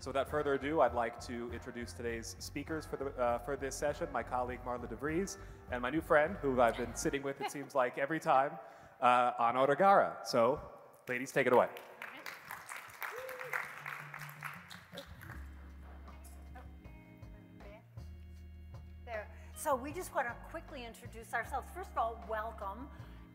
So without further ado, I'd like to introduce today's speakers for this session, my colleague Marla DeVries, and my new friend, who I've been sitting with, it seems like, every time, Ana Ortega. So, ladies, take it away. So we just want to quickly introduce ourselves. First of all, welcome.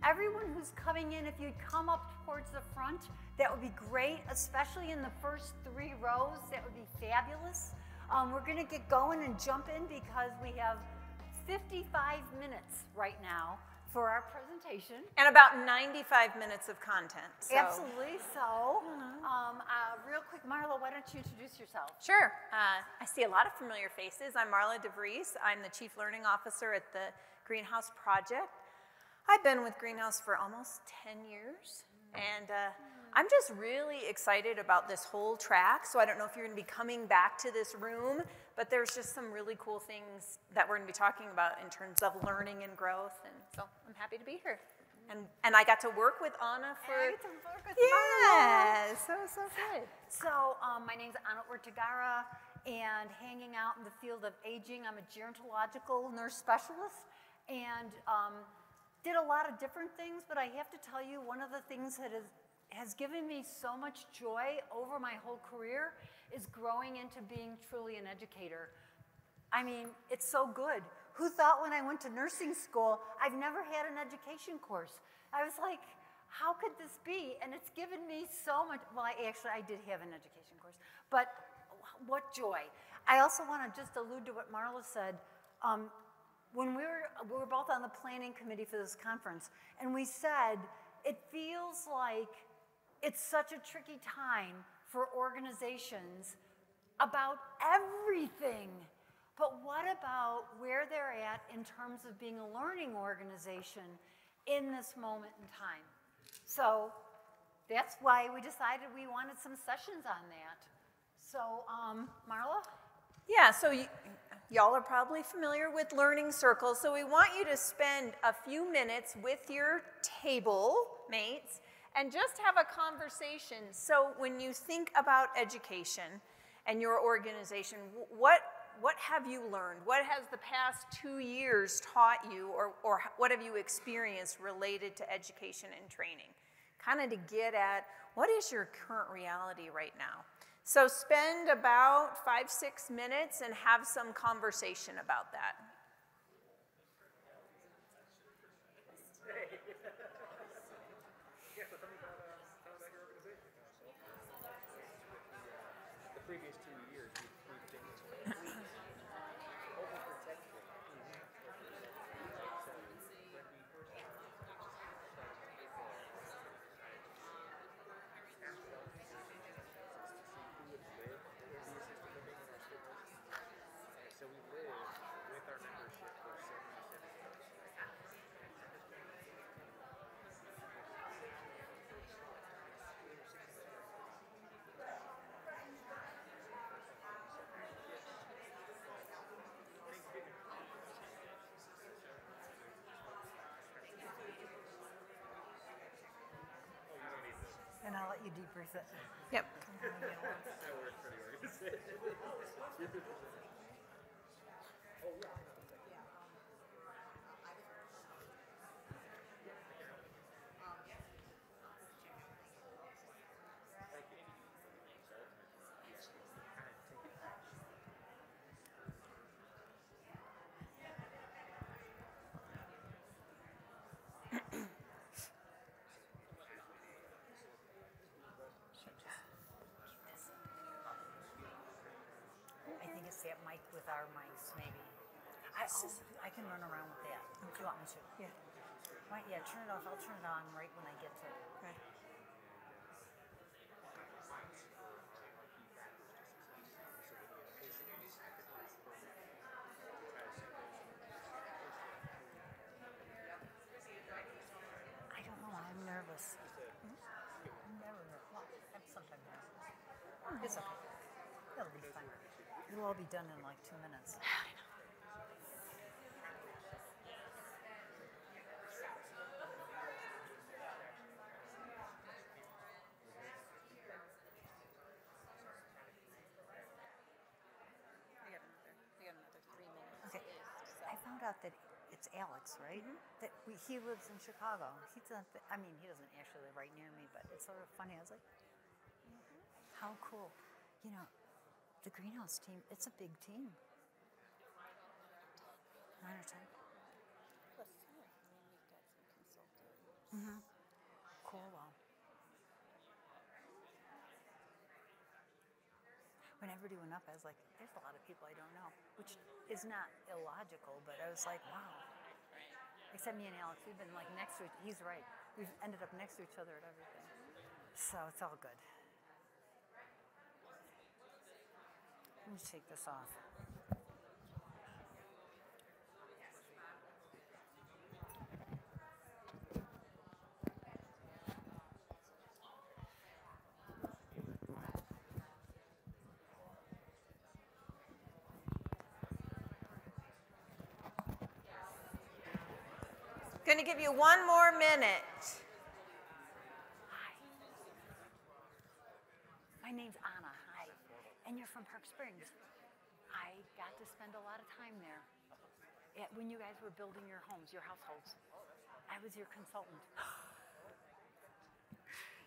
Everyone who's coming in, if you'd come up towards the front, that would be great, especially in the first 3 rows. That would be fabulous. We're going to get going and jump in because we have 55 minutes right now for our presentation. And about 95 minutes of content. So. Absolutely. So, real quick, Marla, why don't you introduce yourself? Sure. I see a lot of familiar faces. I'm Marla DeVries. I'm the Chief Learning Officer at the Greenhouse Project. I've been with Greenhouse for almost 10 years. And I'm just really excited about this whole track. So I don't know if you're going to be coming back to this room, but there's just some really cool things that we're going to be talking about in terms of learning and growth. And so I'm happy to be here. And I got to work with Ana for... I get to work with yeah, so good. So my name's Ana Ortega, and hanging out in the field of aging, I'm a gerontological nurse specialist, and did a lot of different things, but I have to tell you, one of the things that has given me so much joy over my whole career is growing into being truly an educator. I mean, it's so good. Who thought when I went to nursing school, I've never had an education course? I was like, how could this be? And it's given me so much, well, I did have an education course, but what joy. I also want to just allude to what Marla said. When we were both on the planning committee for this conference, and we said, it feels like it's such a tricky time for organizations about everything. But what about where they're at in terms of being a learning organization in this moment in time? So that's why we decided we wanted some sessions on that. So, Marla? Yeah, so y'all are probably familiar with learning circles, so we want you to spend a few minutes with your table mates and just have a conversation. So when you think about education and your organization, what have you learned? What has the past 2 years taught you, or what have you experienced related to education and training? Kind of to get at what is your current reality right now. So spend about 5-6 minutes and have some conversation about that. The previous 2 years, we've been And I'll let you debrief it. Yep. That works for the organization. That mic with our mics, maybe. I can run around with that. Do you want me to? Yeah. Yeah, turn it off. I'll turn it on right when I get to it. Okay. I don't know. I'm nervous. I'm never nervous. Well, I'm sometimes nervous. It's okay. It'll be fine. It'll all be done in like 2 minutes. found out that it's Alex, right? That he lives in Chicago. He doesn't. He doesn't actually live right near me, but it's sort of funny. I was like, how cool. You know, the greenhouse team. It's a big team. 9 or 10. Plus, we've got some consultants. Cool. When everybody went up, I was like, there's a lot of people I don't know, which is not illogical, but I was like, wow. Except me and Alex, we've been like next to each, he's right. We've ended up next to each other at everything. So it's all good. Let me take this off. Going to give you 1 more minute. Hi. My name's Anna. Hi. And you're from Park Springs. I got to spend a lot of time there. When you guys were building your homes, your households. I was your consultant.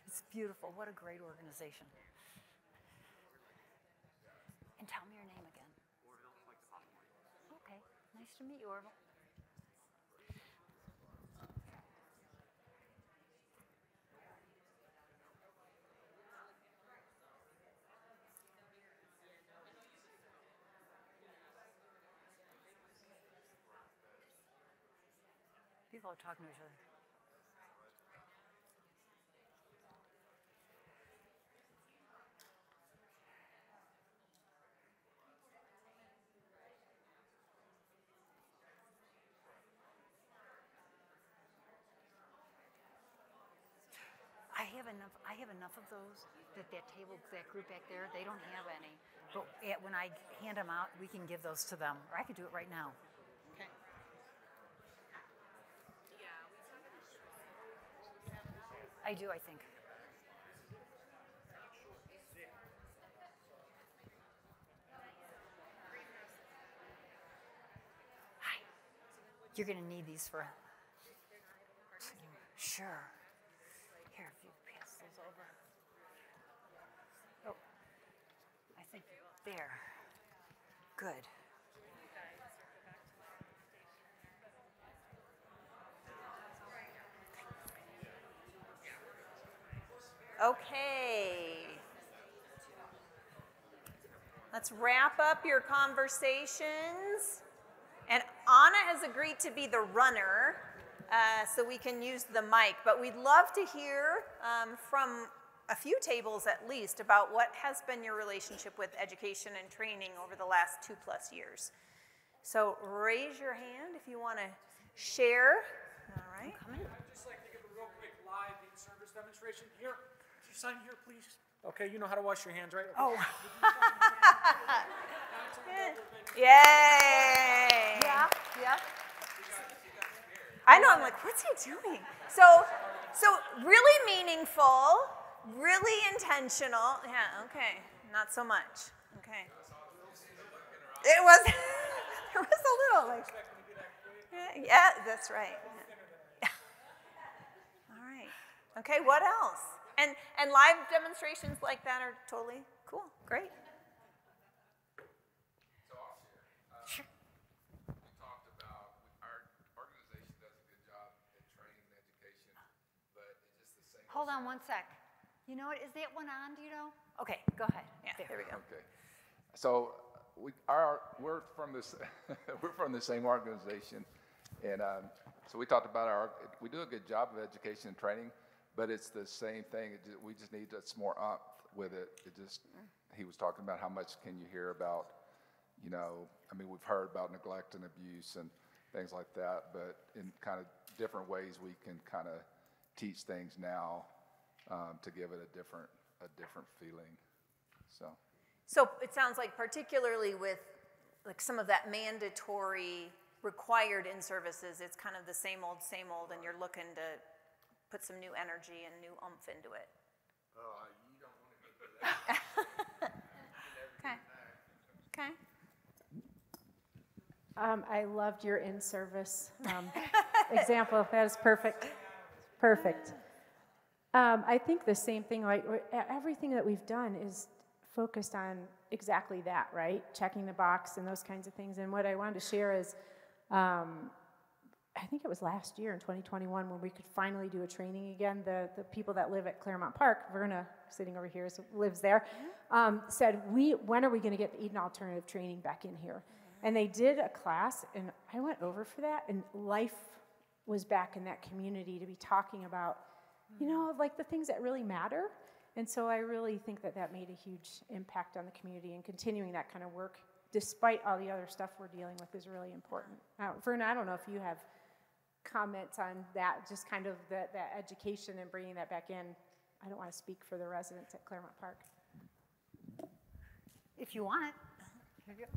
It's beautiful. What a great organization. And tell me your name again. Orville, like the popcorn. Okay. Nice to meet you, Orville. People are talking to each other. I have enough of those that table, that group back there, they don't have any. But when I hand them out, we can give those to them. Or I could do it right now. Okay. I do, I think. Hi. You're going to need these for... Sure. Here, if you pass those over. Oh, I think there. Good. Okay. Let's wrap up your conversations. And Anna has agreed to be the runner, so we can use the mic. But we'd love to hear from a few tables at least about what has been your relationship with education and training over the last 2+ years. So raise your hand if you want to share. All right. I'd just like to give a real quick live in-service demonstration. Here, could you sign here, please? Okay, you know how to wash your hands, right? Okay. Oh. Yay! Yeah, yeah. I know, I'm like, what's he doing? So really meaningful, really intentional. Yeah, okay. Not so much. Okay. It was, there was a little like, yeah, that's right. Yeah. All right. Okay, what else? And live demonstrations like that are totally cool. Great. So I'll share. Sure. We talked about our organization does a good job in training and education, but it's just the same. Hold on 1 sec. You know what? Is that one on? Do you know? Okay, go ahead. Yeah, there we go. Okay. So we're from this we're from the same organization, and so we talked about we do a good job of education and training, but it's the same thing. We just need some more oomph with it. He was talking about how much can you hear about, we've heard about neglect and abuse and things like that, but in kind of different ways we can kind of teach things now to give it a different feeling. So it sounds like particularly with like some of that mandatory required in-services, it's kind of the same old, and you're looking to put some new energy and new oomph into it. You don't want to go through that. Okay. Okay. I loved your in-service example. That is perfect. Perfect. I think the same thing, like everything that we've done is focused on exactly that, right? Checking the box and those kinds of things. And what I wanted to share is, I think it was last year in 2021 when we could finally do a training again. The people that live at Claremont Park, Verna, sitting over here, lives there, said, when are we going to get the Eden Alternative training back in here? And they did a class, and I went over for that, and life was back in that community to be talking about, you know, like the things that really matter. And so I really think that that made a huge impact on the community, and continuing that kind of work, despite all the other stuff we're dealing with, is really important. Verna, I don't know if you have comments on that, just kind of that education and bringing that back in. I don't want to speak for the residents at Claremont Park. If you want it. Here you go.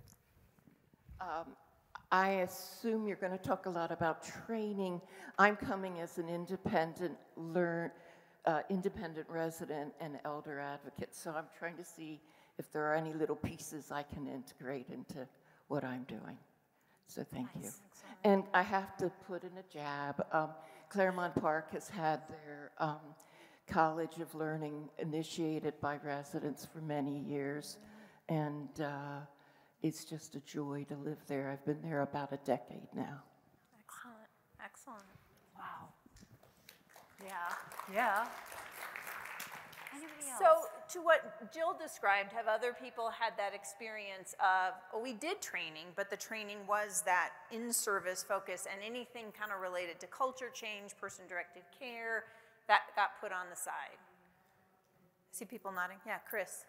I assume you're going to talk a lot about training. I'm coming as an independent resident and elder advocate, so I'm trying to see if there are any little pieces I can integrate into what I'm doing. So thank you. And I have to put in a jab. Claremont Park has had their College of Learning initiated by residents for many years, and it's just a joy to live there. I've been there about a decade now. Excellent, excellent. Wow. Yeah. Anybody else? So to what Jill described, have other people had that experience of, oh, we did training, but the training was that in-service focus, and anything kind of related to culture change, person-directed care, that got put on the side? I see people nodding. Yeah, Chris.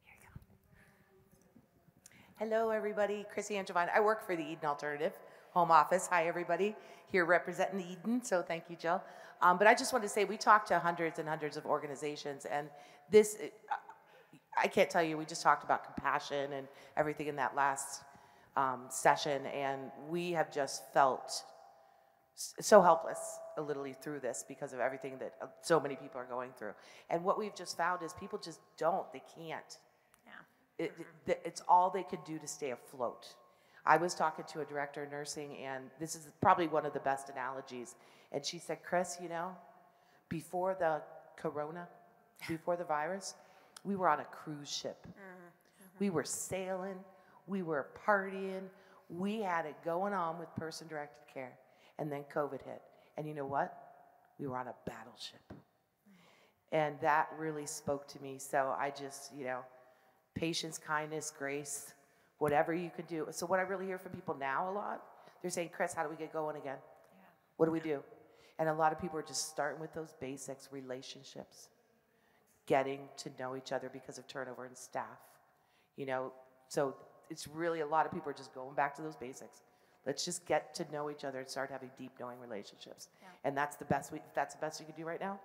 Here you go. Hello, everybody. Chrissy Angevine. I work for the Eden Alternative Home Office. Hi, everybody. Here representing Eden, so thank you, Jill. But I just wanted to say we talked to hundreds and hundreds of organizations, and this, I can't tell you, we just talked about compassion and everything in that last session, and we have just felt so helpless, literally, through this because of everything that so many people are going through. And what we've just found is people just they can't. Yeah. It's all they could do to stay afloat. I was talking to a director of nursing, and this is probably one of the best analogies. And she said, Chris, you know, before the corona, before the virus, we were on a cruise ship. We were sailing, we were partying, we had it going on with person-directed care. And then COVID hit. And you know what? We were on a battleship. And that really spoke to me. So I just, you know, patience, kindness, grace, whatever you can do. So what I really hear from people now a lot, they're saying, Chris, how do we get going again? Yeah. What do we do? And a lot of people are just starting with those basics, relationships, getting to know each other because of turnover in staff. You know, so it's really a lot of people are just going back to those basics. Let's just get to know each other and start having deep knowing relationships. Yeah. And that's the best if that's the best you can do right now,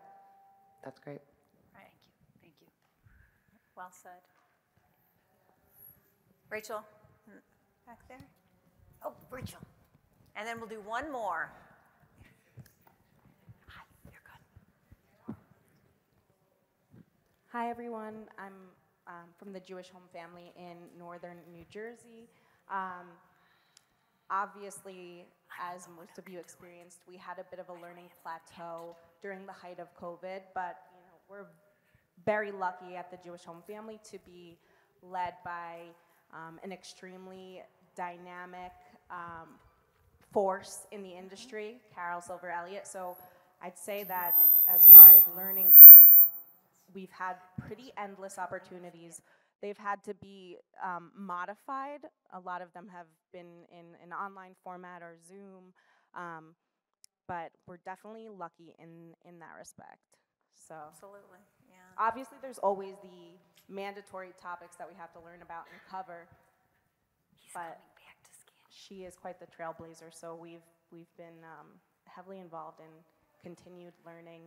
that's great. Right. Thank you. Well said. Rachel, back there. Oh, Rachel. And then we'll do one more. Hi, you're good. Hi, everyone. I'm from the Jewish Home Family in northern New Jersey. Obviously, as most of you experienced, we had a bit of a learning plateau during the height of COVID, but you know, we're very lucky at the Jewish Home Family to be led by an extremely dynamic force in the industry, Carol Silver Elliott. So I'd say that as far as learning goes, we've had pretty endless opportunities. They've had to be modified. A lot of them have been in an online format or Zoom, but we're definitely lucky in that respect. So Absolutely, yeah. obviously there's always the mandatory topics that we have to learn about and cover, but she is quite the trailblazer, so we've been heavily involved in continued learning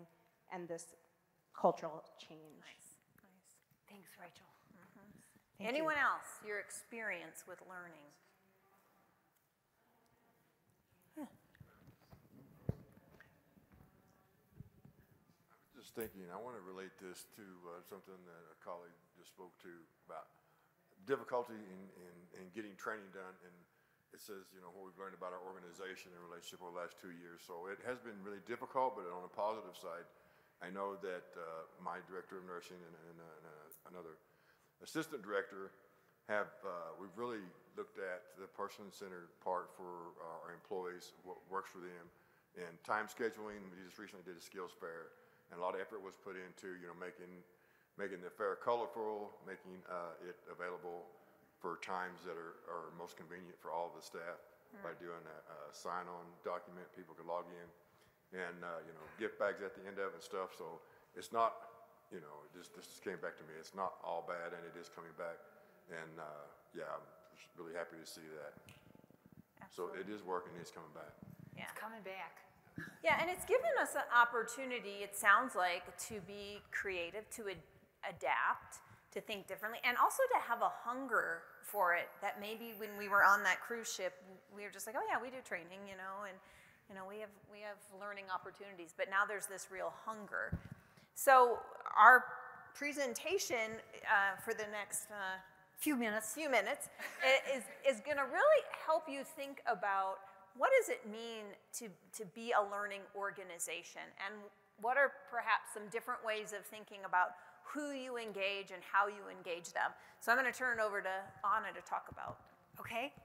and this cultural change. Nice. Thanks, Rachel. Anyone else, your experience with learning? Just thinking, I want to relate this to something that a colleague just spoke to about difficulty in getting training done, and it says, you know, what we've learned about our organization and relationship over the last 2 years. So it has been really difficult, but on a positive side, I know that my director of nursing and another assistant director we've really looked at the person-centered part for our employees, what works for them, and time scheduling. We just recently did a skills fair, and a lot of effort was put into, you know, making the fair colorful, making it available for times that are most convenient for all of the staff by doing a sign-on document. People could log in, and you know, gift bags at the end of it and stuff. So it's not, you know, this just came back to me. It's not all bad, and it is coming back. And yeah, I'm just really happy to see that. Absolutely. So it is working. It's coming back. Yeah. It's coming back. Yeah, and it's given us an opportunity, it sounds like, to be creative, to adapt, to think differently, and also to have a hunger for it that maybe when we were on that cruise ship, we were just like, oh yeah, we do training, you know, and you know, we have learning opportunities, but now there's this real hunger. So our presentation for the next few minutes is going to really help you think about what does it mean to be a learning organization, and what are perhaps some different ways of thinking about who you engage and how you engage them. So I'm going to turn it over to Anna to talk about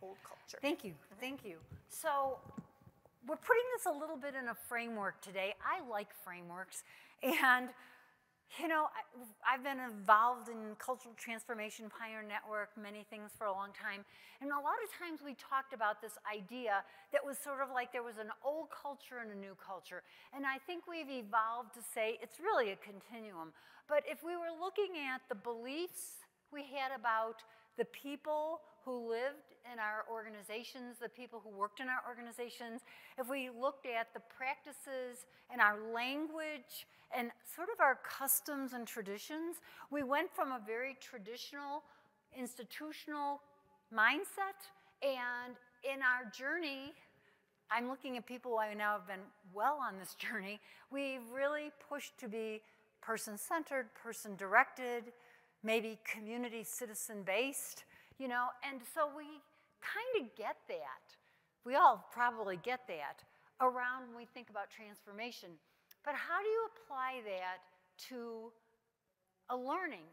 old culture. Thank you. Thank you. So we're putting this a little bit in a framework today. I like frameworks, and you know, I've been involved in Cultural Transformation Pioneer Network, many things for a long time. And a lot of times we talked about this idea that was sort of like there was an old culture and a new culture. And I think we've evolved to say it's really a continuum. But if we were looking at the beliefs we had about the people who lived in our organizations, the people who worked in our organizations, if we looked at the practices and our language and sort of our customs and traditions, we went from a very traditional, institutional mindset, and in our journey, I'm looking at people who now have been well on this journey, we've really pushed to be person-centered, person-directed, maybe community citizen-based, you know, and so we kind of get that. We all probably get that around when we think about transformation. But how do you apply that to a learning,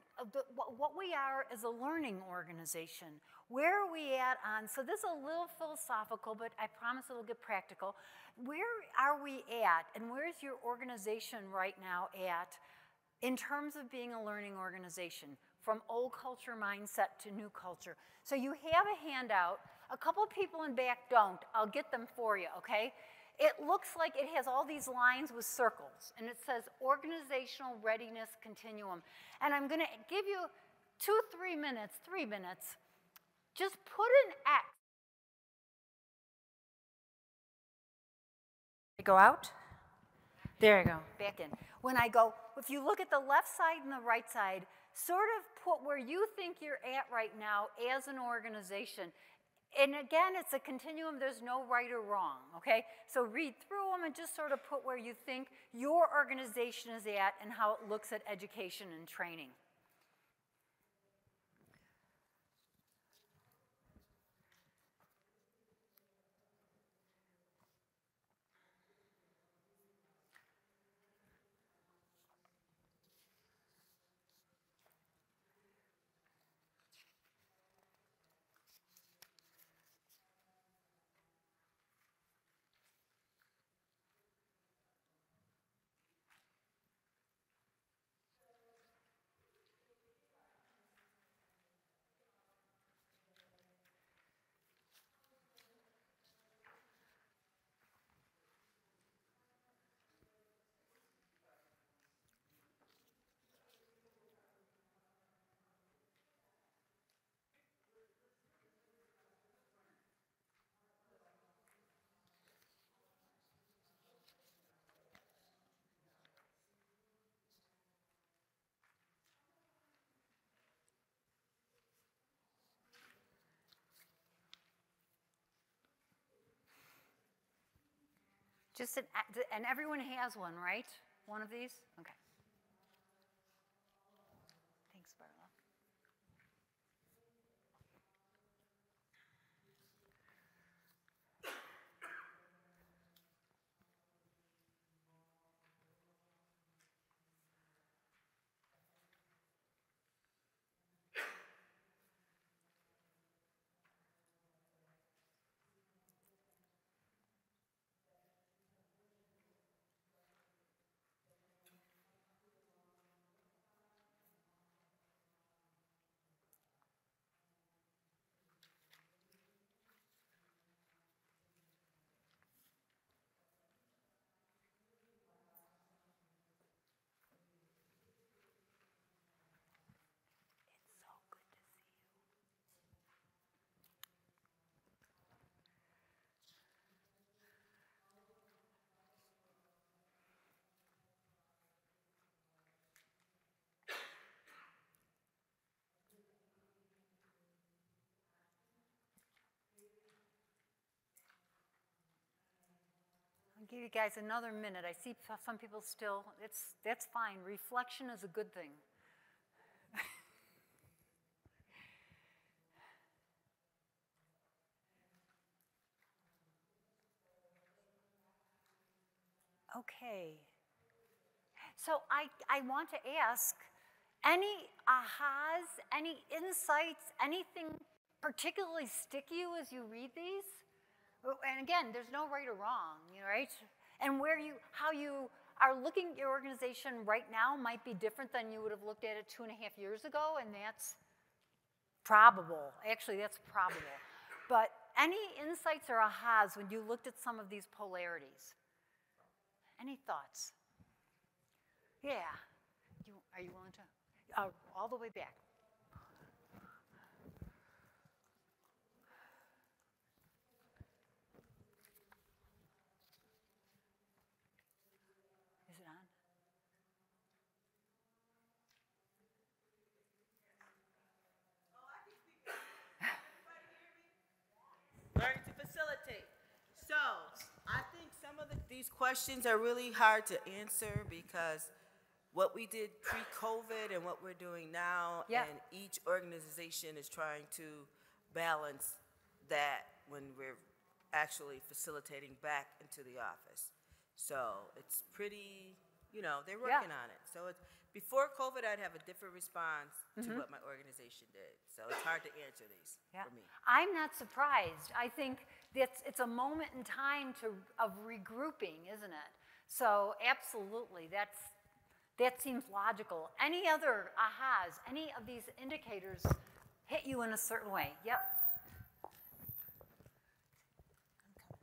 what we are as a learning organization? Where are we at on, so this is a little philosophical, but I promise it'll get practical. Where are we at, and where's your organization right now at in terms of being a learning organization, from old culture mindset to new culture? So you have a handout. A couple people in back don't. I'll get them for you, okay? It looks like it has all these lines with circles, and it says Organizational Readiness Continuum. And I'm going to give you 3 minutes. Just put an X. Go out. There you go, back in. When I go, if you look at the left side and the right side, sort of put where you think you're at right now as an organization. And again, it's a continuum, there's no right or wrong, okay? So read through them and just sort of put where you think your organization is at and how it looks at education and training. And everyone has one, right? One of these? Okay. Thanks, Barla. give you guys another minute. I see some people still, that's fine. Reflection is a good thing. Okay. So I want to ask, any ahas, any insights, anything particularly stick you as you read these? And again, there's no right or wrong, right? And how you are looking at your organization right now might be different than you would have looked at it 2.5 years ago, and that's probable. Actually, that's probable. But any insights or ahas when you looked at some of these polarities? Any thoughts? Yeah. Are you willing to? All the way back. Is it on? Learn to facilitate. So, I think some of these questions are really hard to answer because what we did pre-COVID and what we're doing now, Yeah. and each organization is trying to balance that when we're actually facilitating back into the office. So it's pretty, they're working on it. So it's, before COVID, I'd have a different response to what my organization did. So it's hard to answer these for me. I'm not surprised. I think it's a moment in time of regrouping, isn't it? So absolutely, that seems logical. Any other ahas, any of these indicators hit you in a certain way? Yep.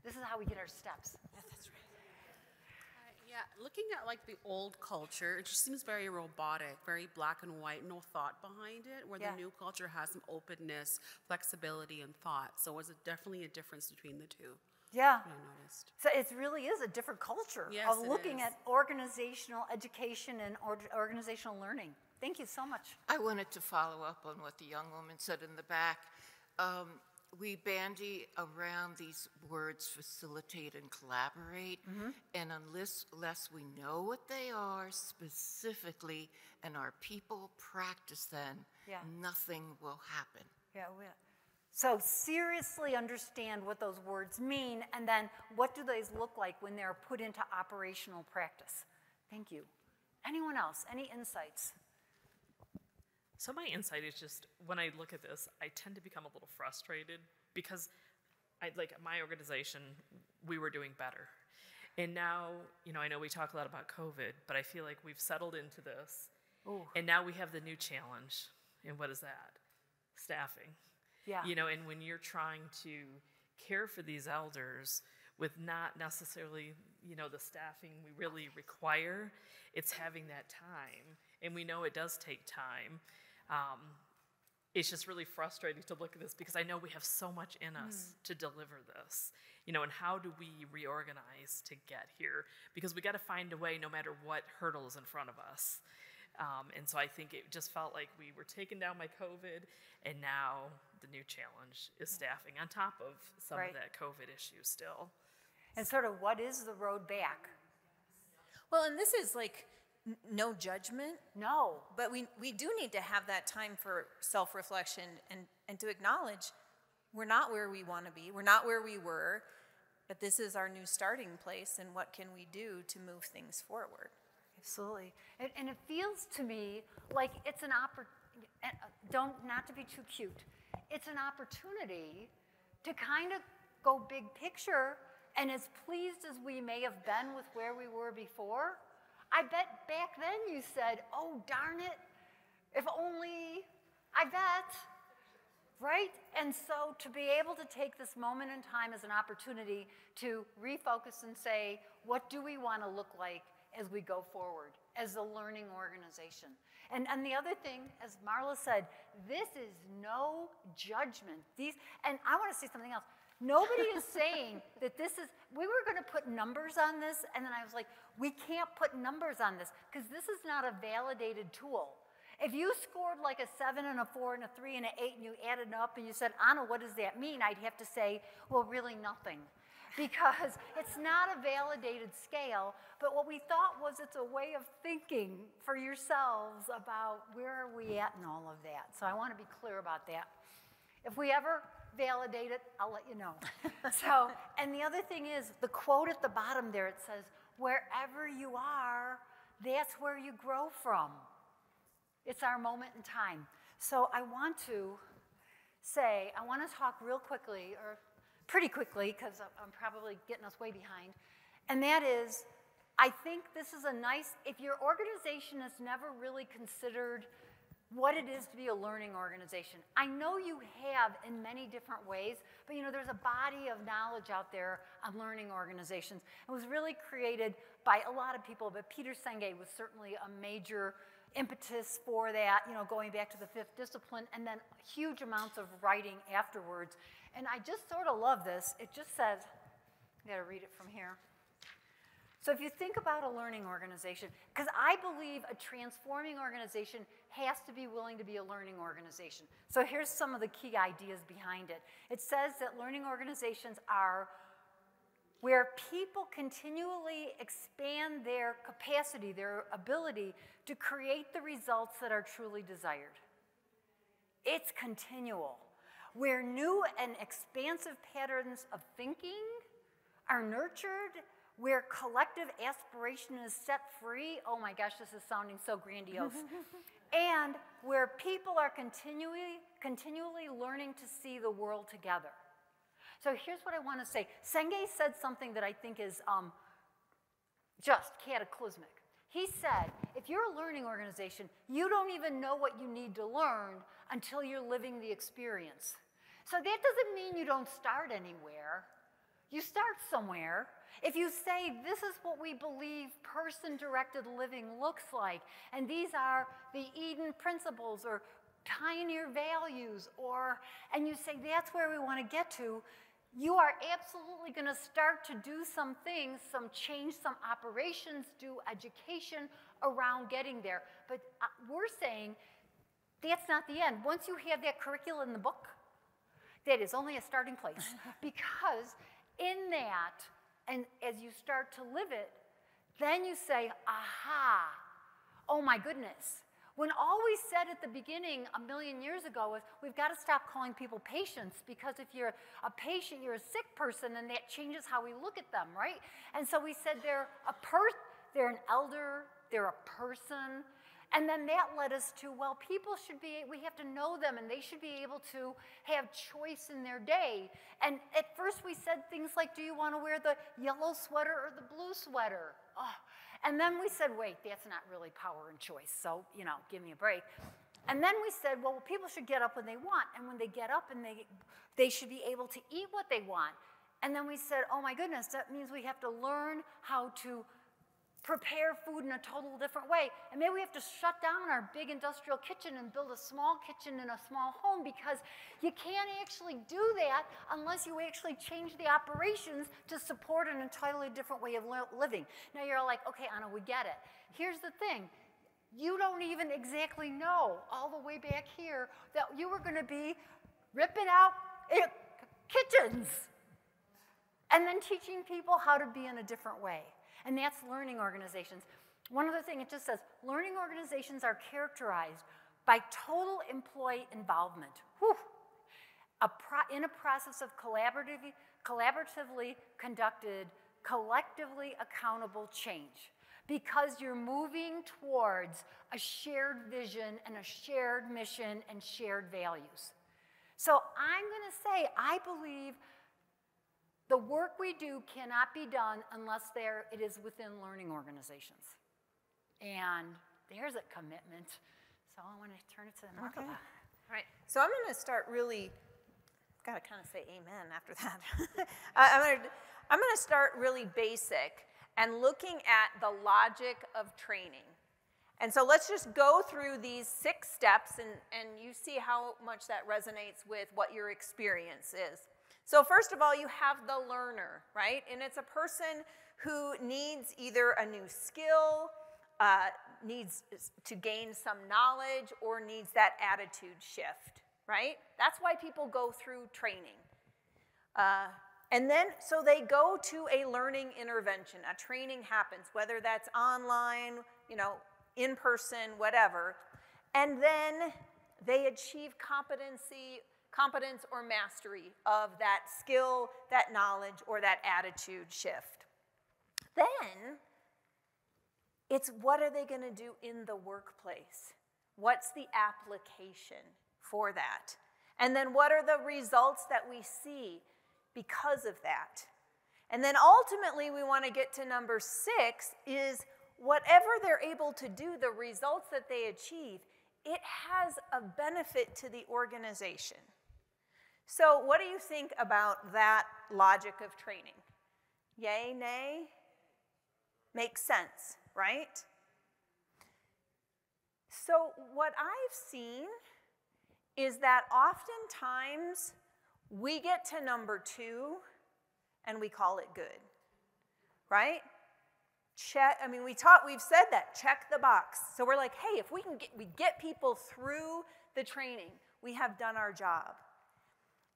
This is how we get our steps. Yeah, that's right. Yeah, looking at like the old culture, it just seems very robotic, very black and white, no thought behind it, where the new culture has some openness, flexibility, and thought. So it's definitely a difference between the two. Yeah. I noticed. So it really is a different culture Yes, of it looking is. at organizational education and organizational learning. Thank you so much. I wanted to follow up on what the young woman said in the back. We bandy around these words facilitate and collaborate, and unless we know what they are specifically and our people practice them, nothing will happen. Yeah, so seriously understand what those words mean, and then what do those look like when they're put into operational practice? Thank you. Anyone else? Any insights? So my insight is just, when I look at this, I tend to become a little frustrated because like my organization, we were doing better. And now, I know we talk a lot about COVID, but I feel like we've settled into this. Ooh. And now we have the new challenge. And what is that? Staffing. Yeah. And when you're trying to care for these elders with not necessarily, the staffing we really require, it's having that time. And we know it does take time. It's just really frustrating to look at this because I know we have so much in us to deliver this, and how do we reorganize to get here? Because we got to find a way no matter what hurdle is in front of us. And so I think it just felt like we were taken down by COVID, and now the new challenge is staffing on top of some of that COVID issue still. And sort of what is the road back? Well, and this is like no judgment. No. But we do need to have that time for self-reflection and to acknowledge we're not where we want to be. We're not where we were, but this is our new starting place, and what can we do to move things forward? Absolutely. And it feels to me like it's an not to be too cute, it's an opportunity to kind of go big picture, and as pleased as we may have been with where we were before, I bet back then you said, oh, darn it, if only, I bet, right? And so to be able to take this moment in time as an opportunity to refocus and say, what do we want to look like as we go forward as a learning organization? And the other thing, as Marla said, this is no judgment. And I want to say something else. Nobody is saying that this is, we were going to put numbers on this, and then I was like, we can't put numbers on this because this is not a validated tool. If you scored like a 7 and a 4 and a 3 and an 8 and you added up and you said, Anna, what does that mean? I'd have to say, well, really nothing. because it's not a validated scale, but what we thought was it's a way of thinking for yourselves about where are we at and all of that. So I want to be clear about that. If we ever validate it, I'll let you know. So, and the other thing is, the quote at the bottom there, it says, wherever you are, that's where you grow from. It's our moment in time. So I want to talk real quickly, or pretty quickly, because I'm probably getting us way behind, and that is, I think this is a nice, if your organization has never really considered what it is to be a learning organization. I know you have in many different ways, but there's a body of knowledge out there on learning organizations. It was really created by a lot of people, but Peter Senge was certainly a major impetus for that, going back to the 5th discipline, and then huge amounts of writing afterwards. And I just sort of love this. It just says, I gotta read it from here. So if you think about a learning organization, because I believe a transforming organization has to be willing to be a learning organization. So here's some of the key ideas behind it. It says that learning organizations are where people continually expand their capacity, their ability to create the results that are truly desired. It's continual. Where new and expansive patterns of thinking are nurtured, where collective aspiration is set free. Oh my gosh, this is sounding so grandiose. And where people are continually learning to see the world together. So here's what I want to say. Senge said something that I think is just cataclysmic. He said, if you're a learning organization, you don't even know what you need to learn until you're living the experience. So that doesn't mean you don't start anywhere. You start somewhere. If you say, this is what we believe person-directed living looks like, and these are the Eden principles or pioneer values, and you say that's where we want to get to, you are absolutely going to start to do some things, change some operations, do education around getting there. But we're saying that's not the end. Once you have that curriculum in the book, that is only a starting place. Because in that, and as you start to live it, then you say, aha, oh my goodness. When all we said at the beginning 1,000,000 years ago was, we've got to stop calling people patients, because if you're a patient, you're a sick person, and that changes how we look at them, right? And so we said they're an elder, they're a person, and then that led us to, well, people we have to know them, and they should be able to have choice in their day. And at first we said things like, do you want to wear the yellow sweater or the blue sweater? Oh. And then we said, wait, that's not really power and choice, so, give me a break. And then we said, well, people should get up when they want, and when they get up, and they should be able to eat what they want. And then we said, oh my goodness, that means we have to learn how to prepare food in a total different way. And maybe we have to shut down our big industrial kitchen and build a small kitchen in a small home, because you can't actually do that unless you actually change the operations to support an entirely different way of living. Now you're all like, okay, Anna, we get it. Here's the thing. You don't even exactly know all the way back here that you were going to be ripping out kitchens and then teaching people how to be in a different way. And that's learning organizations. One other thing, it just says, learning organizations are characterized by total employee involvement. Whew. In a process of collaboratively conducted, collectively accountable change. Because you're moving towards a shared vision and a shared mission and shared values. So I'm going to say, I believe the work we do cannot be done unless it is within learning organizations. And there's a commitment. So I want to turn it to Markova. Okay. All right. So I'm going to start really, got to kind of say amen after that. I'm going to start really basic and looking at the logic of training. And so let's just go through these 6 steps, and you see how much that resonates with what your experience is. So first of all, you have the learner, right? And it's a person who needs either a new skill, needs to gain some knowledge, or needs that attitude shift, right? That's why people go through training. And then, so they go to a learning intervention, a training happens, whether that's online, you know, in person, whatever, and then they achieve competence or mastery of that skill, that knowledge, or that attitude shift. Then, it's what are they going to do in the workplace? What's the application for that? And then what are the results that we see because of that? And then ultimately we want to get to number 6 is whatever they're able to do, the results that they achieve, it has a benefit to the organization. So what do you think about that logic of training? Yay, nay? Makes sense, right? So what I've seen is that oftentimes we get to number 2 and we call it good, right? Check, I mean, we've said that, check the box. So we're like, hey, if we get people through the training, we have done our job.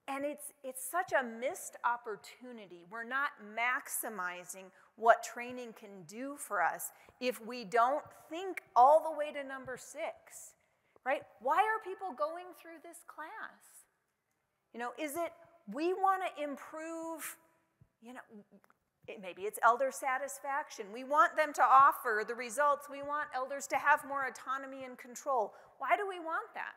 And it's such a missed opportunity. We're not maximizing what training can do for us if we don't think all the way to number 6, right? Why are people going through this class? You know, is it we want to improve, you know, maybe it's elder satisfaction. We want them to offer the results. We want elders to have more autonomy and control. Why do we want that?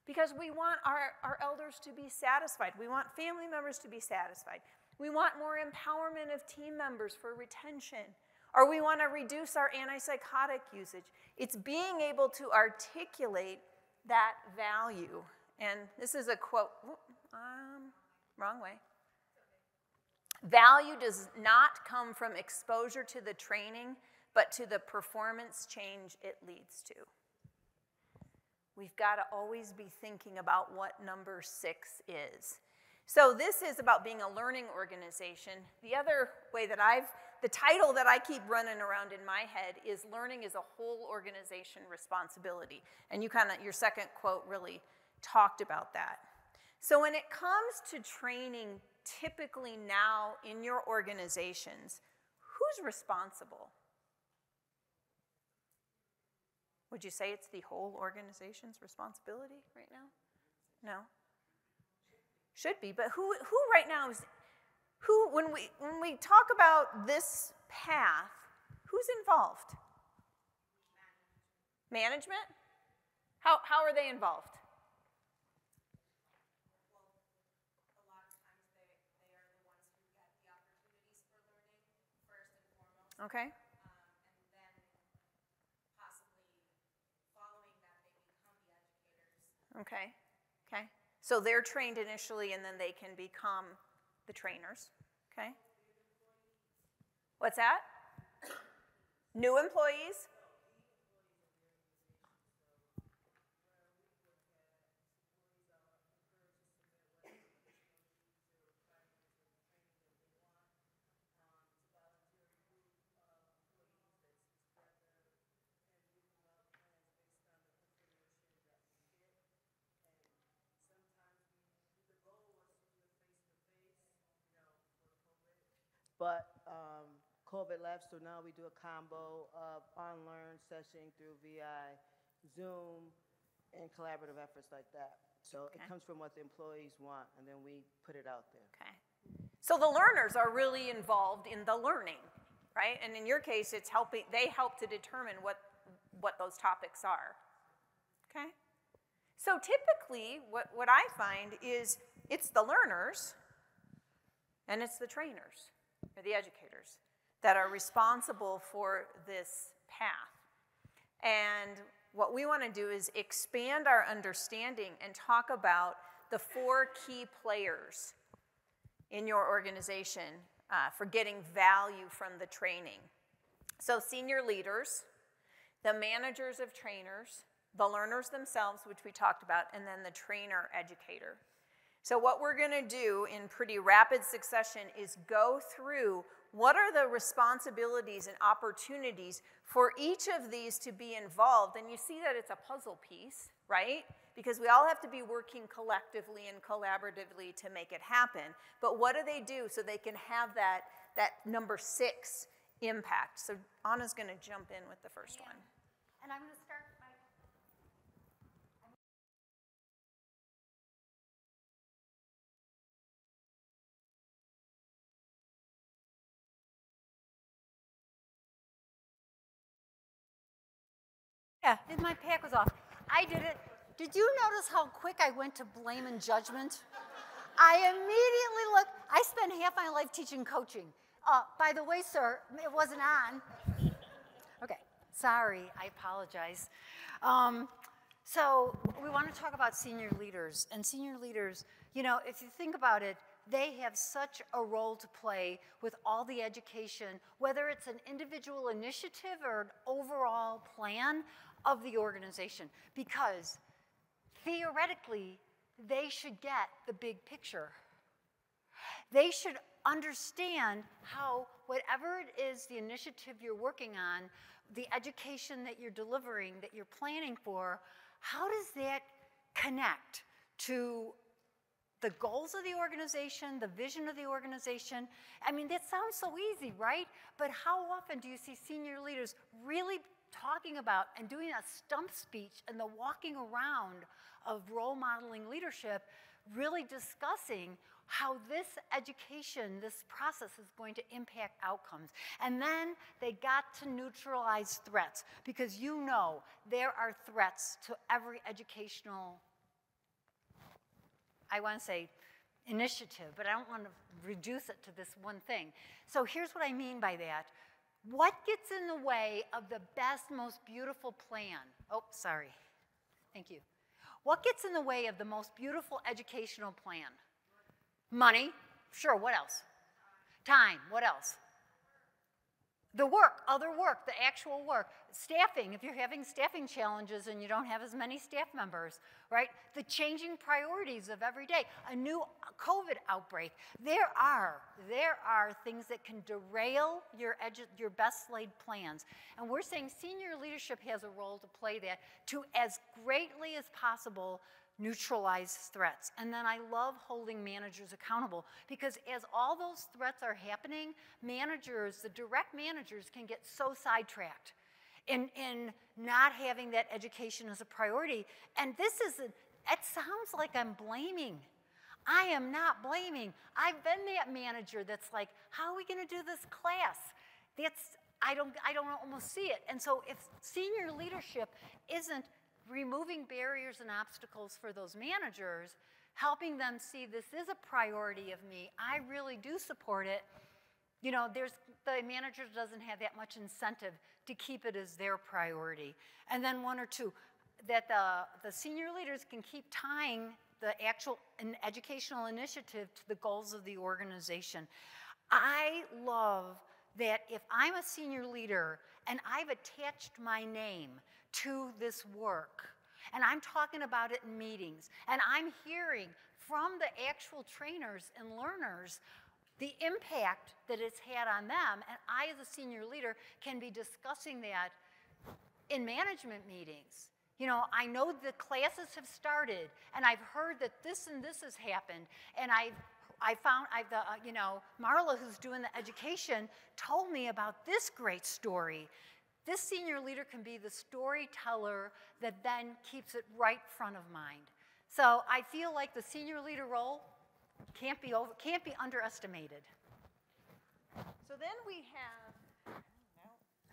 Because we want our elders to be satisfied. We want family members to be satisfied. We want more empowerment of team members for retention. Or we want to reduce our antipsychotic usage. It's being able to articulate that value. And this is a quote, wrong way. Value does not come from exposure to the training, but to the performance change it leads to. We've got to always be thinking about what number 6 is. So this is about being a learning organization. The other way that the title that I keep running around in my head is learning is a whole organization responsibility. And your second quote really talked about that. So when it comes to training, typically now in your organizations, who's responsible? Would you say it's the whole organization's responsibility right now? No? Should be, but who right now is, when we talk about this path, who's involved? Management? How are they involved? Okay. And then possibly following that they become the educators. Okay. Okay. So they're trained initially and then they can become the trainers. Okay. What's that? New employees? But COVID left, so now we do a combo of on-learn session through VI, Zoom, and collaborative efforts like that. So it comes from what the employees want, and then we put it out there. Okay. So the learners are really involved in the learning, right? And in your case, it's helping. They help to determine what those topics are. Okay. So typically, what I find is it's the learners and it's the trainers or the educators that are responsible for this path. And what we want to do is expand our understanding and talk about the 4 key players in your organization for getting value from the training. So senior leaders, the managers of trainers, the learners themselves, which we talked about, and then the trainer educator. So what we're going to do in pretty rapid succession is go through what are the responsibilities and opportunities for each of these to be involved. And you see that it's a puzzle piece, right? because we all have to be working collectively and collaboratively to make it happen. But what do they do so they can have that number 6 impact? So Anna's going to jump in with the first one. And I'm going to start by... Yeah, my pack was off. I did it. Did you notice how quick I went to blame and judgment? I immediately looked. I spent half my life teaching coaching. By the way, sir, it wasn't on. Okay, sorry, I apologize. So we want to talk about senior leaders. And senior leaders, you know, if you think about it, they have such a role to play with all the education, whether it's an individual initiative or an overall plan of the organization, because theoretically, they should get the big picture. They should understand how whatever it is, the initiative you're working on, the education that you're delivering, that you're planning for, how does that connect to the goals of the organization, the vision of the organization? I mean, that sounds so easy, right? But how often do you see senior leaders really talking about and doing a stump speech and the walking around of role modeling leadership, really discussing how this education, this process is going to impact outcomes? And then they got to neutralize threats, because you know there are threats to every educational, I want to say initiative, but I don't want to reduce it to this one thing. So here's what I mean by that. What gets in the way of the best, most beautiful plan? Oh, sorry. Thank you. What gets in the way of the most beautiful educational plan? Money. Sure, what else? Time. What else? The work, other work, the actual work. Staffing, if you're having staffing challenges and you don't have as many staff members, right? The changing priorities of every day, a new COVID outbreak. There are things that can derail your best laid plans. And we're saying senior leadership has a role to play that to, as greatly as possible, neutralize threats. And then I love holding managers accountable, because as all those threats are happening, managers, the direct managers, can get so sidetracked in not having that education as a priority. And this isn't, it sounds like I'm blaming. I am not blaming. I've been that manager that's like, how are we going to do this class? I don't almost see it. And so if senior leadership isn't removing barriers and obstacles for those managers, helping them see this is a priority of me, I really do support it, you know, the manager doesn't have that much incentive to keep it as their priority. And then one or two, that the senior leaders can keep tying the actual educational initiative to the goals of the organization. I love that if I'm a senior leader and I've attached my name to this work, and I'm talking about it in meetings, and I'm hearing from the actual trainers and learners the impact that it's had on them, and I as a senior leader can be discussing that in management meetings. You know, I know the classes have started, and I've heard that this and this has happened, and you know, Marla, who's doing the education, told me about this great story. This senior leader can be the storyteller that then keeps it right front of mind. So I feel like the senior leader role can't be underestimated. So then we have,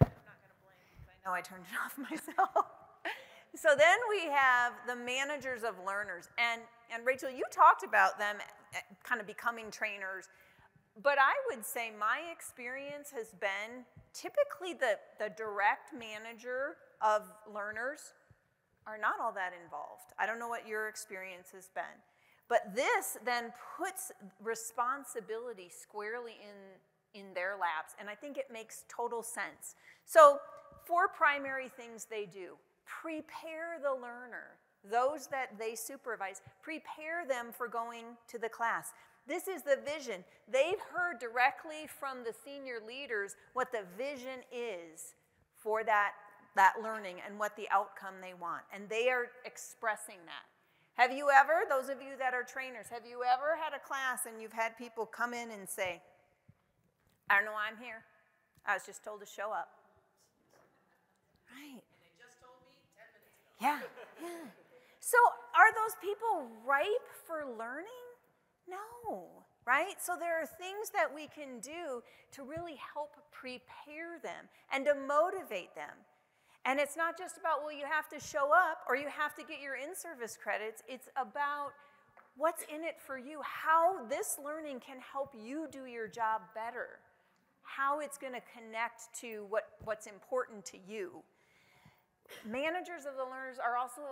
I'm not going to blame, because I know I turned it off myself. So then we have the managers of learners. And Rachel, you talked about them kind of becoming trainers. But I would say my experience has been typically the direct manager of learners are not all that involved. I don't know what your experience has been. But this then puts responsibility squarely in their laps. And I think it makes total sense. So 4 primary things they do. Prepare the learner, those that they supervise, prepare them for going to the class. This is the vision. They've heard directly from the senior leaders what the vision is for that learning and what the outcome they want. And they are expressing that. Have you ever, those of you that are trainers, have you ever had a class and you've had people come in and say, I don't know why I'm here. I was just told to show up. Right. And they just told me 10 minutes ago. Yeah, yeah. So are those people ripe for learning? No, right? So there are things that we can do to really help prepare them and to motivate them. And it's not just about, well, you have to show up or you have to get your in-service credits. It's about what's in it for you, how this learning can help you do your job better, how it's going to connect to what's important to you. Managers of the learners are also,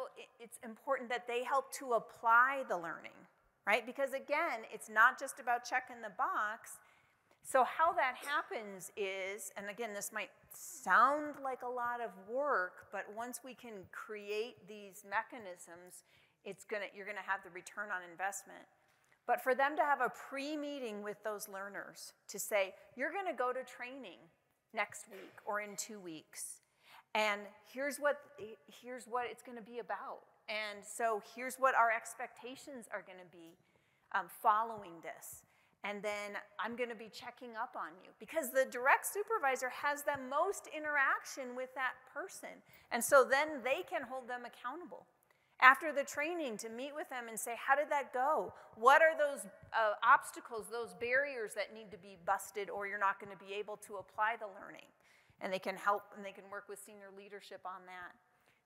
it's important that they help to apply the learning, right? Because again, it's not just about checking the box. So how that happens is, and again, this might sound like a lot of work, but once we can create these mechanisms, you're gonna have the return on investment. But for them to have a pre-meeting with those learners to say, you're gonna go to training next week or in 2 weeks, and here's what it's gonna be about. And so here's what our expectations are gonna be following this. And then I'm going to be checking up on you because the direct supervisor has the most interaction with that person. And so then they can hold them accountable. After the training, to meet with them and say, how did that go? What are those obstacles, those barriers that need to be busted or you're not going to be able to apply the learning? And they can help and they can work with senior leadership on that.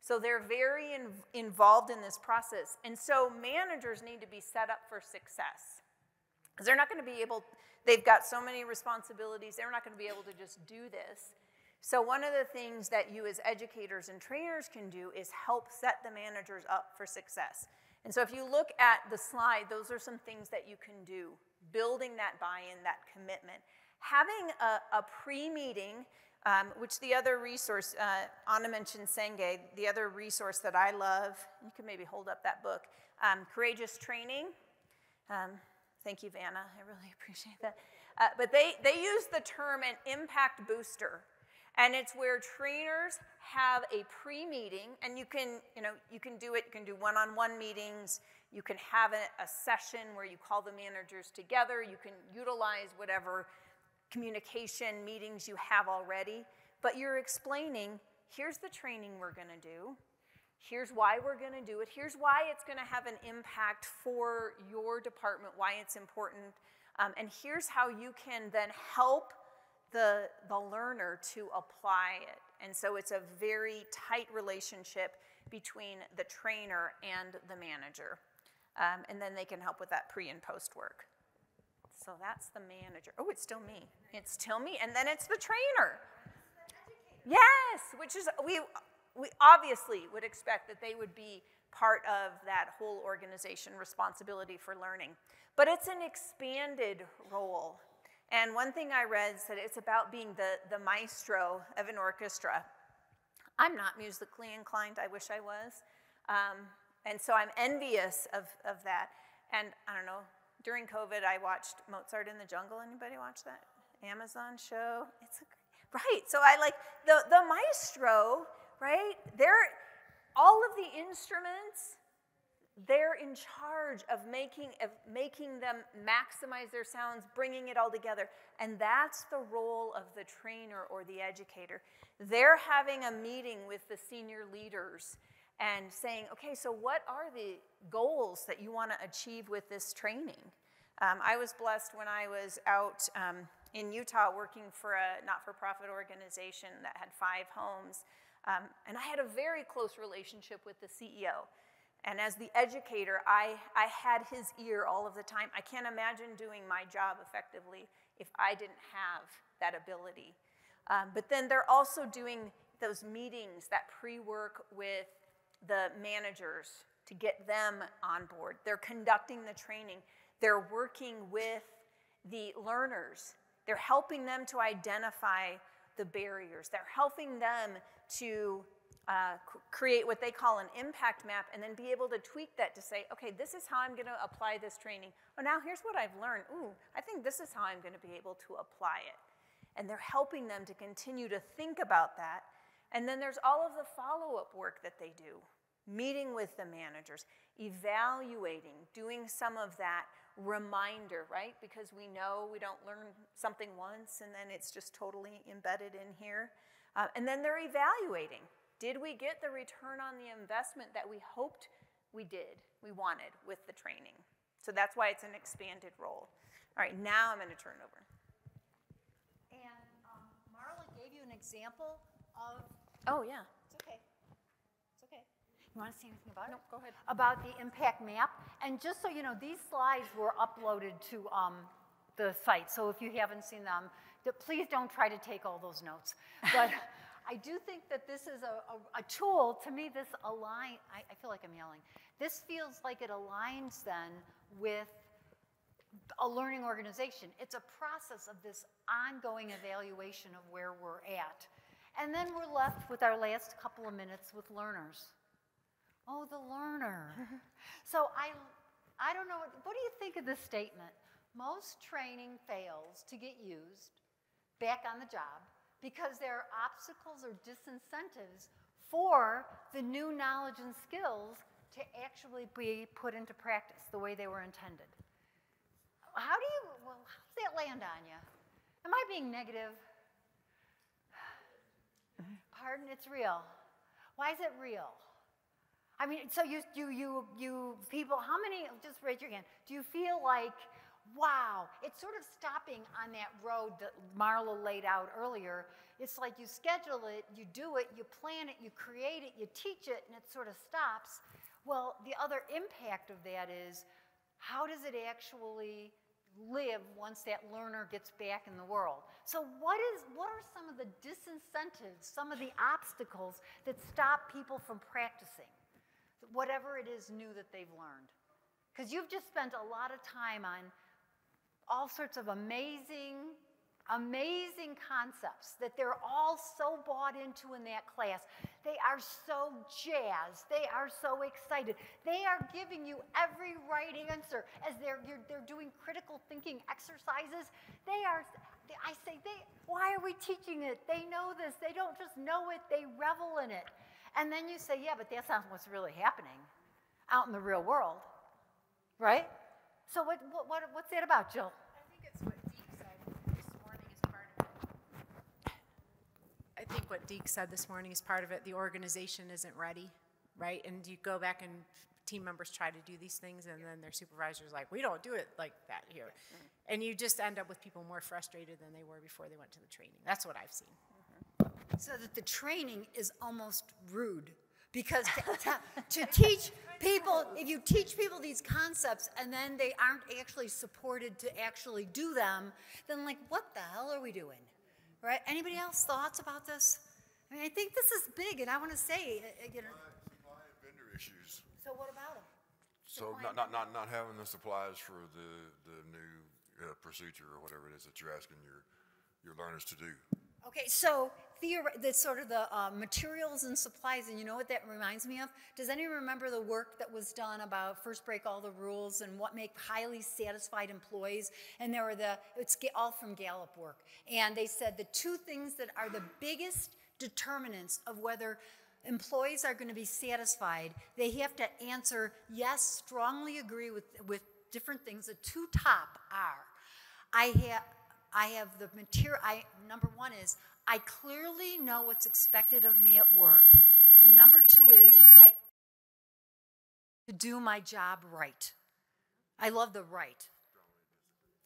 So they're very involved in this process. And so managers need to be set up for success. Because they're not going to be able, they've got so many responsibilities, they're not going to be able to just do this. So one of the things that you as educators and trainers can do is help set the managers up for success. And so if you look at the slide, those are some things that you can do. Building that buy-in, that commitment. Having a pre-meeting, which the other resource, Anna mentioned Senge, the other resource that I love, you can maybe hold up that book, Courageous Training. Thank you, Vanna. I really appreciate that. But they use the term an impact booster. And it's where trainers have a pre-meeting, and you can do it. You can do one-on-one meetings. You can have a session where you call the managers together. You can utilize whatever communication meetings you have already. But you're explaining, here's the training we're going to do. Here's why we're going to do it. Here's why it's going to have an impact for your department, why it's important. And here's how you can then help the learner to apply it. And so it's a very tight relationship between the trainer and the manager. And then they can help with that pre and post work. So that's the manager. Oh, it's still me. It's still me. And then it's the trainer. Yes, which is, we obviously would expect that they would be part of that whole organization responsibility for learning. But it's an expanded role. And one thing I read said it's about being the maestro of an orchestra. I'm not musically inclined. I wish I was. And so I'm envious of that. And I don't know, during COVID, I watched Mozart in the Jungle. Anybody watch that Amazon show? Right, so I like the maestro, right? All of the instruments, they're in charge of making them maximize their sounds, bringing it all together. And that's the role of the trainer or the educator. They're having a meeting with the senior leaders and saying, okay, so what are the goals that you want to achieve with this training? I was blessed when I was out in Utah working for a not-for-profit organization that had 5 homes. And I had a very close relationship with the CEO. And as the educator, I had his ear all of the time. I can't imagine doing my job effectively if I didn't have that ability. But then they're also doing those meetings, that pre-work with the managers to get them on board. They're conducting the training. They're working with the learners. They're helping them to identify the barriers. They're helping them to create what they call an impact map and then be able to tweak that to say, okay, this is how I'm going to apply this training. Oh, now here's what I've learned. Ooh, I think this is how I'm going to be able to apply it. And they're helping them to continue to think about that And then there's all of the follow-up work that they do, meeting with the managers, evaluating, doing some of that reminder, right? Because we know we don't learn something once and then it's just totally embedded in here. And then they're evaluating. Did we get the return on the investment that we hoped we wanted with the training? So that's why it's an expanded role. All right, now I'm going to turn it over. And Marla gave you an example of... Oh, yeah. It's okay. It's okay. You want to say anything about it? No, go ahead. About the impact map. And just so you know, these slides were uploaded to the site. So if you haven't seen them, please don't try to take all those notes. But I do think that this is a tool. To me, this align. I feel like I'm yelling. This feels like it aligns then with a learning organization. It's a process of this ongoing evaluation of where we're at. And then we're left with our last couple of minutes with learners. Oh, the learner. So I don't know, what do you think of this statement? Most training fails to get used back on the job because there are obstacles or disincentives for the new knowledge and skills to actually be put into practice the way they were intended. How does that land on you? Am I being negative? Pardon, it's real. Why is it real? I mean, so you people, how many, just raise your hand, do you feel like, wow, it's sort of stopping on that road that Marla laid out earlier. It's like you schedule it, you do it, you plan it, you create it, you teach it, and it sort of stops. Well, the other impact of that is, how does it actually live once that learner gets back in the world? So what are some of the disincentives, some of the obstacles that stop people from practicing whatever it is new that they've learned? Because you've just spent a lot of time on all sorts of amazing concepts that they're all so bought into in that class. They are so jazzed. They are so excited. They are giving you every right answer as they're doing critical thinking exercises. Why are we teaching it? They know this. They don't just know it. They revel in it. And then you say, yeah, but that's not what's really happening out in the real world, right? So what's that about, Jill? I think it's what Deke said this morning is part of it. I think what Deke said this morning is part of it. The organization isn't ready, right? And you go back and team members try to do these things, and then their supervisor's like, we don't do it like that here. And you just end up with people more frustrated than they were before they went to the training. That's what I've seen. So that the training is almost rude. Because to teach people, if you teach people these concepts and then they aren't actually supported to actually do them, then like, what the hell are we doing? Right? Anybody else thoughts about this? I mean, I think this is big, and I want to say, you know. Supply and vendor issues. So what about them? So not having the supplies for the new procedure or whatever it is that you're asking your learners to do. Okay, so the sort of the materials and supplies, and you know what that reminds me of? Does anyone remember the work that was done about first break all the rules and what make highly satisfied employees? And there were it's all from Gallup work. And they said the two things that are the biggest determinants of whether employees are going to be satisfied, they have to answer yes, strongly agree with different things. The two top are, I have the material, number one is, I clearly know what's expected of me at work. The number two is, I have to do my job right. I love the right.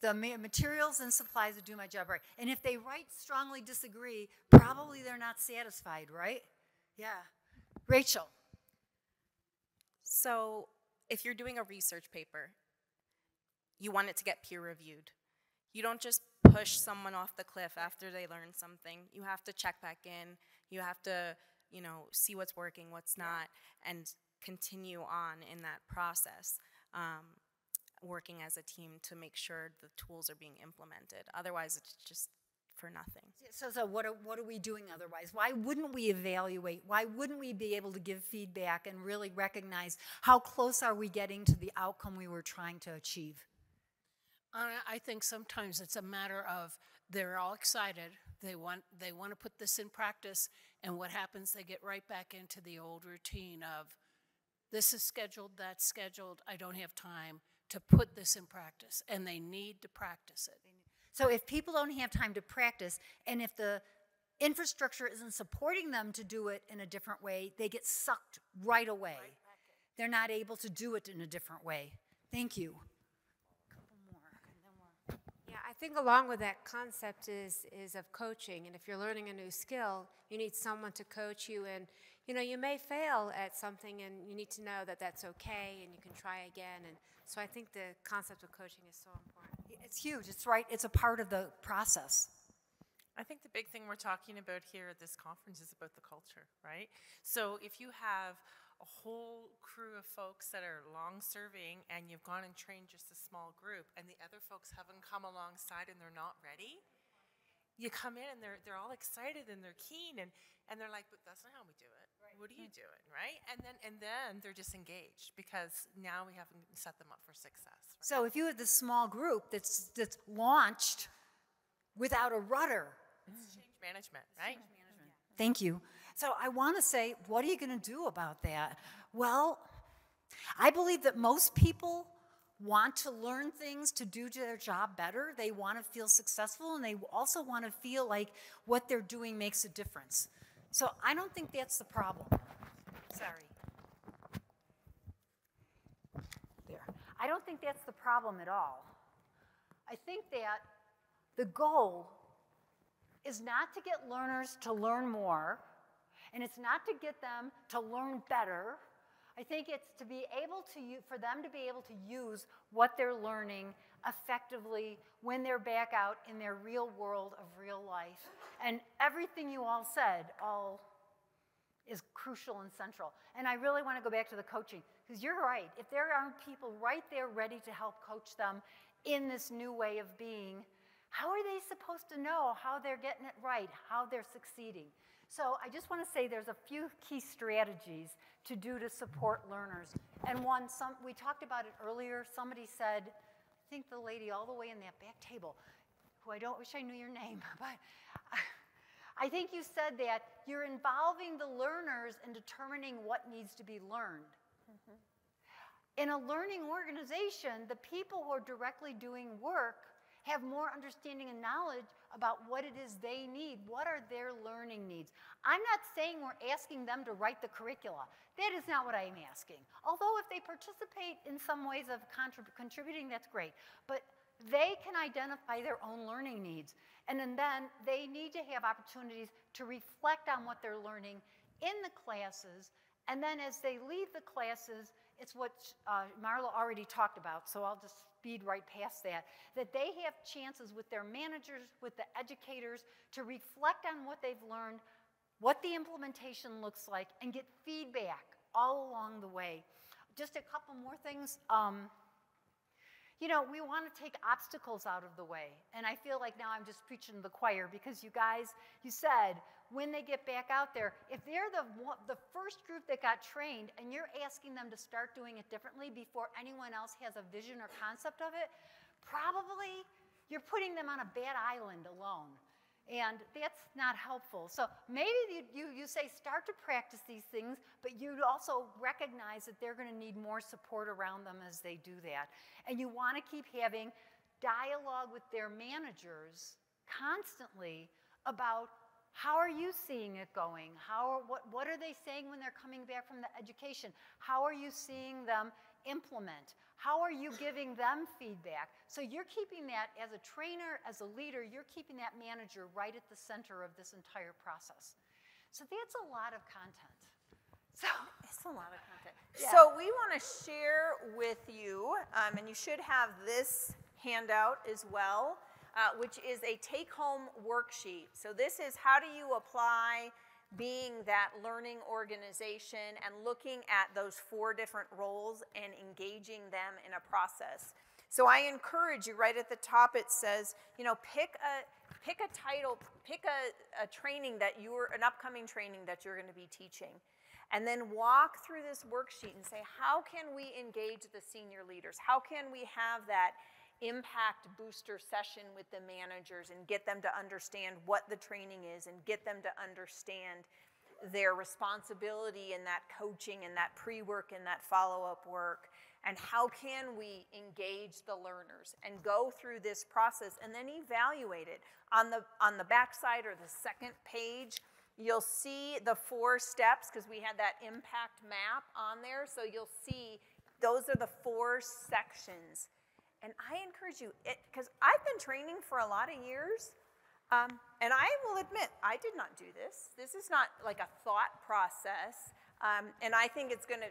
The materials and supplies to do my job right. And if they strongly disagree, probably they're not satisfied, right? Yeah. Rachel. So if you're doing a research paper, you want it to get peer reviewed. You don't just push someone off the cliff after they learn something. You have to check back in. You have to, see what's working, what's not, and continue on in that process, working as a team to make sure the tools are being implemented. Otherwise, it's just for nothing. So what are we doing otherwise? Why wouldn't we evaluate? Why wouldn't we be able to give feedback and really recognize how close are we getting to the outcome we were trying to achieve? I think sometimes it's a matter of they're all excited, They want to put this in practice, and what happens, they get right back into the old routine of, this is scheduled, that's scheduled, I don't have time to put this in practice, and they need to practice it. So if people don't have time to practice, and if the infrastructure isn't supporting them to do it in a different way, they get sucked right away. They're not able to do it in a different way. Thank you. Yeah, I think along with that concept is of coaching. And if you're learning a new skill, you need someone to coach you. And, you may fail at something, and you need to know that that's okay, and you can try again. And so I think the concept of coaching is so important. It's huge. It's right. It's a part of the process. I think the big thing we're talking about here at this conference is about the culture, right? So if you have a whole crew of folks that are long serving and you've gone and trained just a small group and the other folks haven't come alongside and they're not ready, you come in and they're all excited and they're keen and they're like, but that's not how we do it. Right. What are you doing, right? And then they're disengaged because now we haven't set them up for success. Right? So if you have this small group that's launched without a rudder. It's change management, right? Thank you. So I want to say, what are you going to do about that? Well, I believe that most people want to learn things to do their job better. They want to feel successful, and they also want to feel like what they're doing makes a difference. So I don't think that's the problem. Sorry. There. I don't think that's the problem at all. I think that the goal is not to get learners to learn more, and it's not to get them to learn better. I think it's to be able to, for them to be able to use what they're learning effectively when they're back out in their real world of real life. And everything you all said is crucial and central. And I really want to go back to the coaching, because you're right. If there aren't people right there ready to help coach them in this new way of being, how are they supposed to know how they're getting it right, how they're succeeding? So I just want to say there's a few key strategies to do to support learners. And one, we talked about it earlier. Somebody said, I think the lady all the way in that back table, who I don't wish I knew your name, but I think you said that you're involving the learners in determining what needs to be learned. Mm-hmm. In a learning organization, the people who are directly doing work have more understanding and knowledge about what it is they need. What are their learning needs? I'm not saying we're asking them to write the curricula. That is not what I am asking. Although if they participate in some ways of contributing, that's great. But they can identify their own learning needs. And then they need to have opportunities to reflect on what they're learning in the classes. And then as they leave the classes, it's what Marla already talked about, so I'll just speed right past that they have chances with their managers, with the educators, to reflect on what they've learned, what the implementation looks like, and get feedback all along the way. Just a couple more things. We want to take obstacles out of the way, and I feel like now I'm just preaching to the choir, because you guys, you said, when they get back out there, if they're the first group that got trained and you're asking them to start doing it differently before anyone else has a vision or concept of it, probably you're putting them on a bad island alone. And that's not helpful. So maybe you say start to practice these things, but you also recognize that they're going to need more support around them as they do that. And you want to keep having dialogue with their managers constantly about how are you seeing it going? What are they saying when they're coming back from the education? How are you seeing them implement? How are you giving them feedback? So you're keeping that as a trainer, as a leader, you're keeping that manager right at the center of this entire process. So that's a lot of content. So it's a lot of content. Yeah. So we want to share with you, and you should have this handout as well, which is a take-home worksheet. So this is how do you apply being that learning organization and looking at those 4 different roles and engaging them in a process. So I encourage you, right at the top it says, pick a title, pick a training an upcoming training that you're going to be teaching. And then walk through this worksheet and say, how can we engage the senior leaders? How can we have that impact booster session with the managers and get them to understand what the training is and get them to understand their responsibility in that coaching and that pre-work and that follow-up work, and how can we engage the learners and go through this process and then evaluate it. On the back side or the second page, you'll see the 4 steps because we had that impact map on there. So you'll see those are the 4 sections. And I encourage you, because I've been training for a lot of years, and I will admit, I did not do this. This is not like a thought process, and I think it's going to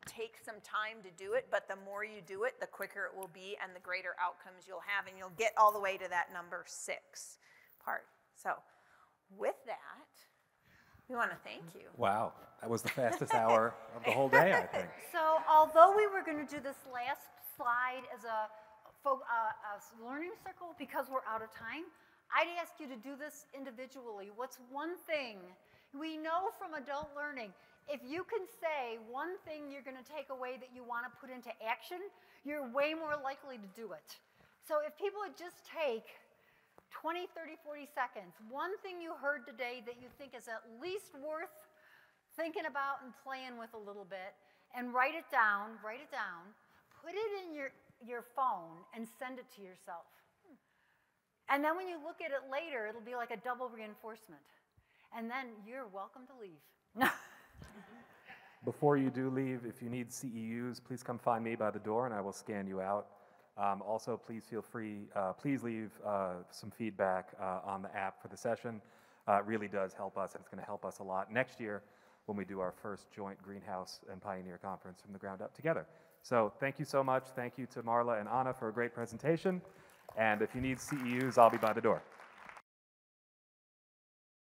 take some time to do it, but the more you do it, the quicker it will be and the greater outcomes you'll have, and you'll get all the way to that number 6 part. So with that, we want to thank you. Wow, that was the fastest hour of the whole day, I think. So although we were going to do this last slide as a learning circle, because we're out of time, I'd ask you to do this individually. What's one thing we know from adult learning? If you can say one thing you're going to take away that you want to put into action, you're way more likely to do it. So if people would just take 20, 30, 40 seconds, one thing you heard today that you think is at least worth thinking about and playing with a little bit, and write it down, put it in your phone and send it to yourself. And then when you look at it later, it'll be like a double reinforcement. And then you're welcome to leave. Before you do leave, if you need CEUs, please come find me by the door and I will scan you out. Also, please feel free, please leave some feedback on the app for the session. It really does help us, and it's going to help us a lot next year when we do our first joint Greenhouse and Pioneer Conference from the ground up together. So thank you so much. Thank you to Marla and Anna for a great presentation. And if you need CEUs, I'll be by the door.